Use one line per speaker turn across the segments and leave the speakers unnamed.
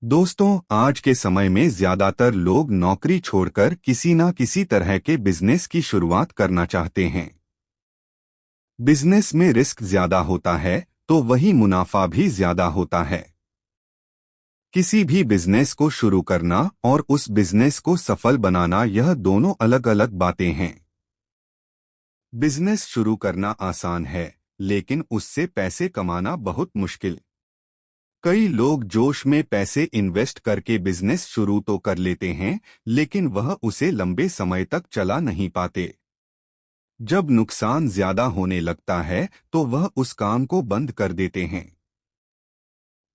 दोस्तों, आज के समय में ज्यादातर लोग नौकरी छोड़कर किसी ना किसी तरह के बिजनेस की शुरुआत करना चाहते हैं। बिजनेस में रिस्क ज्यादा होता है तो वही मुनाफा भी ज्यादा होता है। किसी भी बिजनेस को शुरू करना और उस बिजनेस को सफल बनाना, यह दोनों अलग अलग बातें हैं। बिजनेस शुरू करना आसान है, लेकिन उससे पैसे कमाना बहुत मुश्किल। कई लोग जोश में पैसे इन्वेस्ट करके बिजनेस शुरू तो कर लेते हैं, लेकिन वह उसे लंबे समय तक चला नहीं पाते। जब नुकसान ज्यादा होने लगता है तो वह उस काम को बंद कर देते हैं।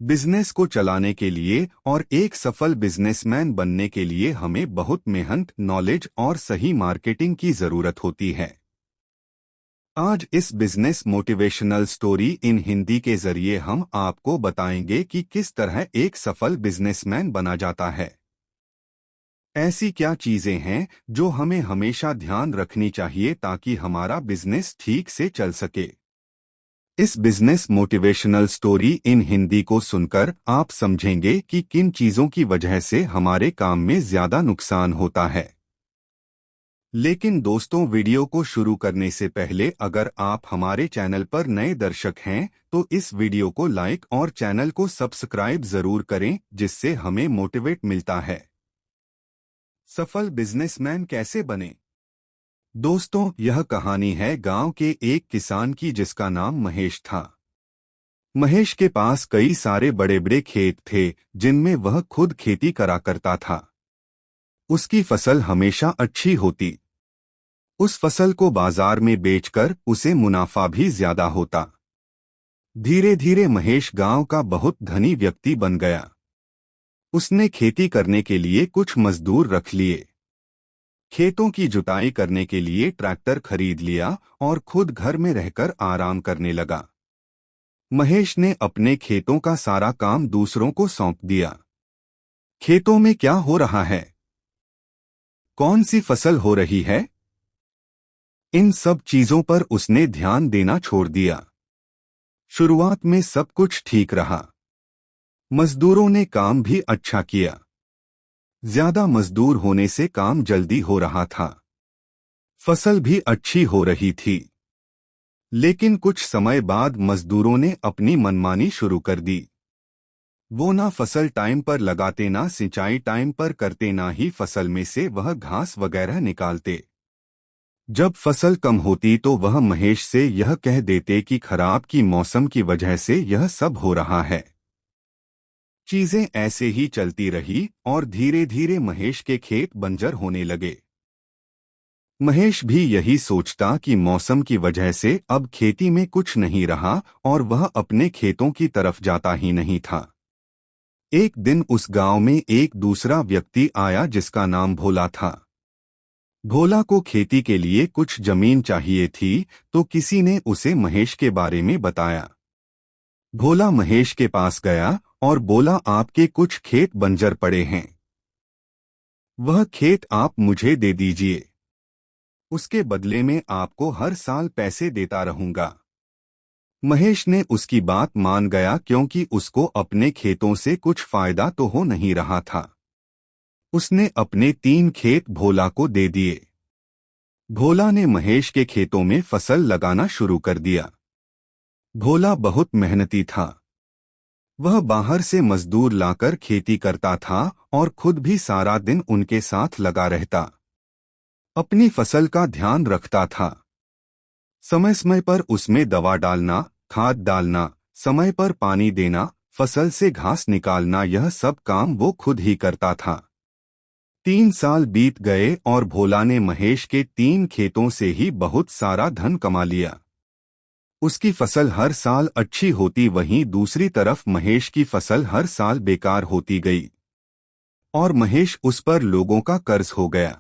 बिजनेस को चलाने के लिए और एक सफल बिजनेसमैन बनने के लिए हमें बहुत मेहनत, नॉलेज और सही मार्केटिंग की जरूरत होती है। आज इस business motivational story in Hindi के जरिए हम आपको बताएंगे कि किस तरह एक सफल बिजनेसमैन बना जाता है। ऐसी क्या चीजें हैं जो हमें हमेशा ध्यान रखनी चाहिए ताकि हमारा बिजनेस ठीक से चल सके। इस business motivational story in Hindi को सुनकर आप समझेंगे कि किन चीजों की वजह से हमारे काम में ज्यादा नुकसान होता है। लेकिन दोस्तों, वीडियो को शुरू करने से पहले अगर आप हमारे चैनल पर नए दर्शक हैं तो इस वीडियो को लाइक और चैनल को सब्सक्राइब जरूर करें, जिससे हमें मोटिवेट मिलता है। सफल बिजनेसमैन कैसे बने? दोस्तों, यह कहानी है गांव के एक किसान की जिसका नाम महेश था। महेश के पास कई सारे बड़े बड़े खेत थे जिनमें वह खुद खेती करा करता था। उसकी फसल हमेशा अच्छी होती। उस फसल को बाजार में बेचकर उसे मुनाफा भी ज्यादा होता। धीरे धीरे महेश गांव का बहुत धनी व्यक्ति बन गया। उसने खेती करने के लिए कुछ मजदूर रख लिए, खेतों की जुताई करने के लिए ट्रैक्टर खरीद लिया और खुद घर में रहकर आराम करने लगा। महेश ने अपने खेतों का सारा काम दूसरों को सौंप दिया। खेतों में क्या हो रहा है, कौन सी फसल हो रही है, इन सब चीजों पर उसने ध्यान देना छोड़ दिया। शुरुआत में सब कुछ ठीक रहा। मजदूरों ने काम भी अच्छा किया। ज्यादा मजदूर होने से काम जल्दी हो रहा था। फसल भी अच्छी हो रही थी। लेकिन कुछ समय बाद मजदूरों ने अपनी मनमानी शुरू कर दी। वो ना फसल टाइम पर लगाते, ना सिंचाई टाइम पर करते, ना ही फसल में से वह घास वगैरह निकालते। जब फसल कम होती तो वह महेश से यह कह देते कि खराब की मौसम की वजह से यह सब हो रहा है। चीजें ऐसे ही चलती रही और धीरे धीरे महेश के खेत बंजर होने लगे। महेश भी यही सोचता कि मौसम की वजह से अब खेती में कुछ नहीं रहा और वह अपने खेतों की तरफ जाता ही नहीं था। एक दिन उस गांव में एक दूसरा व्यक्ति आया जिसका नाम भोला था। भोला को खेती के लिए कुछ जमीन चाहिए थी तो किसी ने उसे महेश के बारे में बताया। भोला महेश के पास गया और बोला, आपके कुछ खेत बंजर पड़े हैं, वह खेत आप मुझे दे दीजिए। उसके बदले में आपको हर साल पैसे देता रहूंगा। महेश ने उसकी बात मान गया क्योंकि उसको अपने खेतों से कुछ फायदा तो हो नहीं रहा था। उसने अपने 3 खेत भोला को दे दिए। भोला ने महेश के खेतों में फसल लगाना शुरू कर दिया। भोला बहुत मेहनती था। वह बाहर से मजदूर लाकर खेती करता था और खुद भी सारा दिन उनके साथ लगा रहता। अपनी फसल का ध्यान रखता था। समय समय पर उसमें दवा डालना, खाद डालना, समय पर पानी देना, फसल से घास निकालना, यह सब काम वो खुद ही करता था। 3 साल बीत गए और भोला ने महेश के 3 खेतों से ही बहुत सारा धन कमा लिया। उसकी फसल हर साल अच्छी होती, वहीं दूसरी तरफ महेश की फसल हर साल बेकार होती गई और महेश उस पर लोगों का कर्ज हो गया।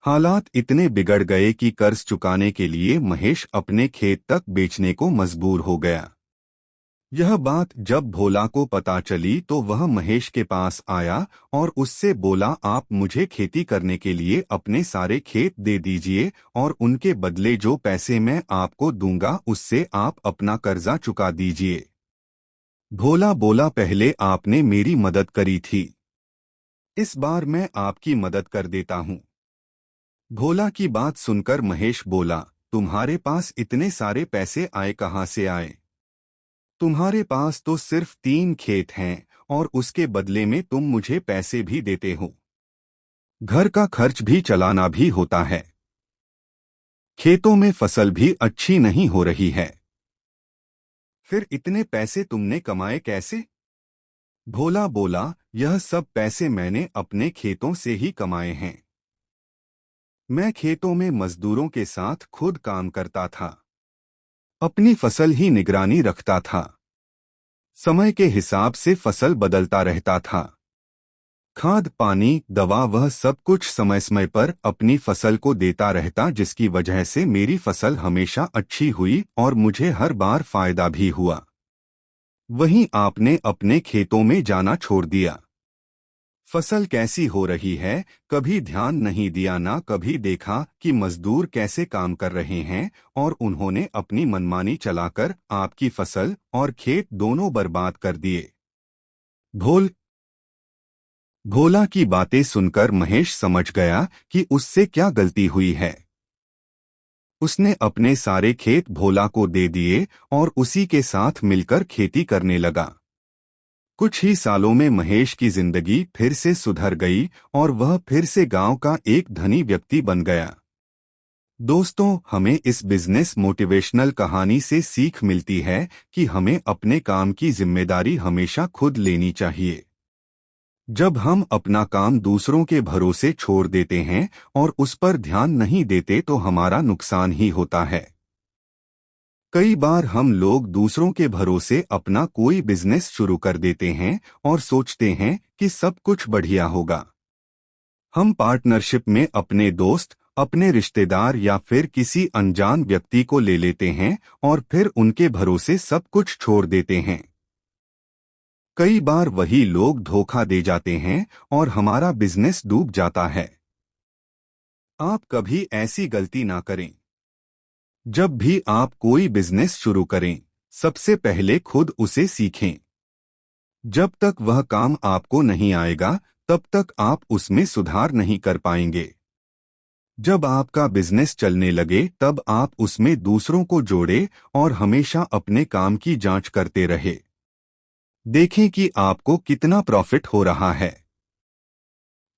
हालात इतने बिगड़ गए कि कर्ज चुकाने के लिए महेश अपने खेत तक बेचने को मजबूर हो गया। यह बात जब भोला को पता चली तो वह महेश के पास आया और उससे बोला, आप मुझे खेती करने के लिए अपने सारे खेत दे दीजिए और उनके बदले जो पैसे मैं आपको दूंगा उससे आप अपना कर्जा चुका दीजिए। भोला बोला, पहले आपने मेरी मदद करी थी, इस बार मैं आपकी मदद कर देता हूँ। भोला की बात सुनकर महेश बोला, तुम्हारे पास इतने सारे पैसे आए कहाँ से आए? तुम्हारे पास तो सिर्फ 3 खेत हैं और उसके बदले में तुम मुझे पैसे भी देते हो। घर का खर्च भी चलाना भी होता है। खेतों में फसल भी अच्छी नहीं हो रही है। फिर इतने पैसे तुमने कमाए कैसे? भोला बोला, यह सब पैसे मैंने अपने खेतों से ही कमाए हैं। मैं खेतों में मजदूरों के साथ खुद काम करता था। अपनी फसल ही निगरानी रखता था। समय के हिसाब से फसल बदलता रहता था। खाद पानी दवा वह सब कुछ समय समय पर अपनी फसल को देता रहता, जिसकी वजह से मेरी फसल हमेशा अच्छी हुई और मुझे हर बार फायदा भी हुआ। वहीं आपने अपने खेतों में जाना छोड़ दिया। फसल कैसी हो रही है कभी ध्यान नहीं दिया, ना कभी देखा कि मजदूर कैसे काम कर रहे हैं, और उन्होंने अपनी मनमानी चलाकर आपकी फसल और खेत दोनों बर्बाद कर दिए। भोल भोला की बातें सुनकर महेश समझ गया कि उससे क्या गलती हुई है। उसने अपने सारे खेत भोला को दे दिए और उसी के साथ मिलकर खेती करने लगा। कुछ ही सालों में महेश की जिंदगी फिर से सुधर गई और वह फिर से गांव का एक धनी व्यक्ति बन गया। दोस्तों, हमें इस बिजनेस मोटिवेशनल कहानी से सीख मिलती है कि हमें अपने काम की जिम्मेदारी हमेशा खुद लेनी चाहिए। जब हम अपना काम दूसरों के भरोसे छोड़ देते हैं और उस पर ध्यान नहीं देते तो हमारा नुकसान ही होता है। कई बार हम लोग दूसरों के भरोसे अपना कोई बिजनेस शुरू कर देते हैं और सोचते हैं कि सब कुछ बढ़िया होगा। हम पार्टनरशिप में अपने दोस्त, अपने रिश्तेदार या फिर किसी अनजान व्यक्ति को ले लेते हैं और फिर उनके भरोसे सब कुछ छोड़ देते हैं। कई बार वही लोग धोखा दे जाते हैं और हमारा बिजनेस डूब जाता है। आप कभी ऐसी गलती ना करें। जब भी आप कोई बिजनेस शुरू करें, सबसे पहले खुद उसे सीखें। जब तक वह काम आपको नहीं आएगा, तब तक आप उसमें सुधार नहीं कर पाएंगे। जब आपका बिजनेस चलने लगे, तब आप उसमें दूसरों को जोड़े और हमेशा अपने काम की जांच करते रहे। देखें कि आपको कितना प्रॉफिट हो रहा है,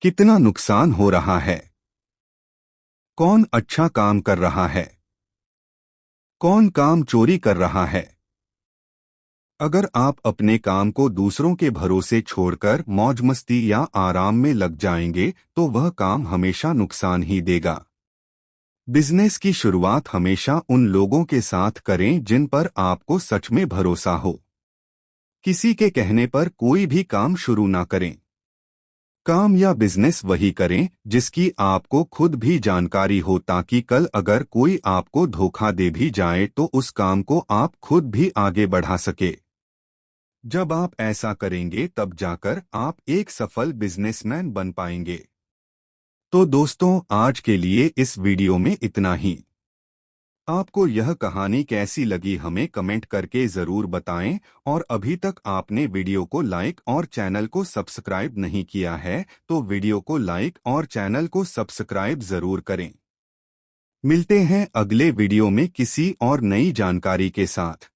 कितना नुकसान हो रहा है, कौन अच्छा काम कर रहा है, कौन काम चोरी कर रहा है। अगर आप अपने काम को दूसरों के भरोसे छोड़कर मौज मस्ती या आराम में लग जाएंगे, तो वह काम हमेशा नुकसान ही देगा। बिजनेस की शुरुआत हमेशा उन लोगों के साथ करें जिन पर आपको सच में भरोसा हो। किसी के कहने पर कोई भी काम शुरू ना करें। काम या बिजनेस वही करें जिसकी आपको खुद भी जानकारी हो, ताकि कल अगर कोई आपको धोखा दे भी जाए तो उस काम को आप खुद भी आगे बढ़ा सके। जब आप ऐसा करेंगे तब जाकर आप एक सफल बिजनेसमैन बन पाएंगे। तो दोस्तों, आज के लिए इस वीडियो में इतना ही। आपको यह कहानी कैसी लगी हमें कमेंट करके ज़रूर बताएं, और अभी तक आपने वीडियो को लाइक और चैनल को सब्सक्राइब नहीं किया है तो वीडियो को लाइक और चैनल को सब्सक्राइब ज़रूर करें। मिलते हैं अगले वीडियो में किसी और नई जानकारी के साथ।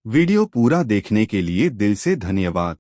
वीडियो पूरा देखने के लिए दिल से धन्यवाद।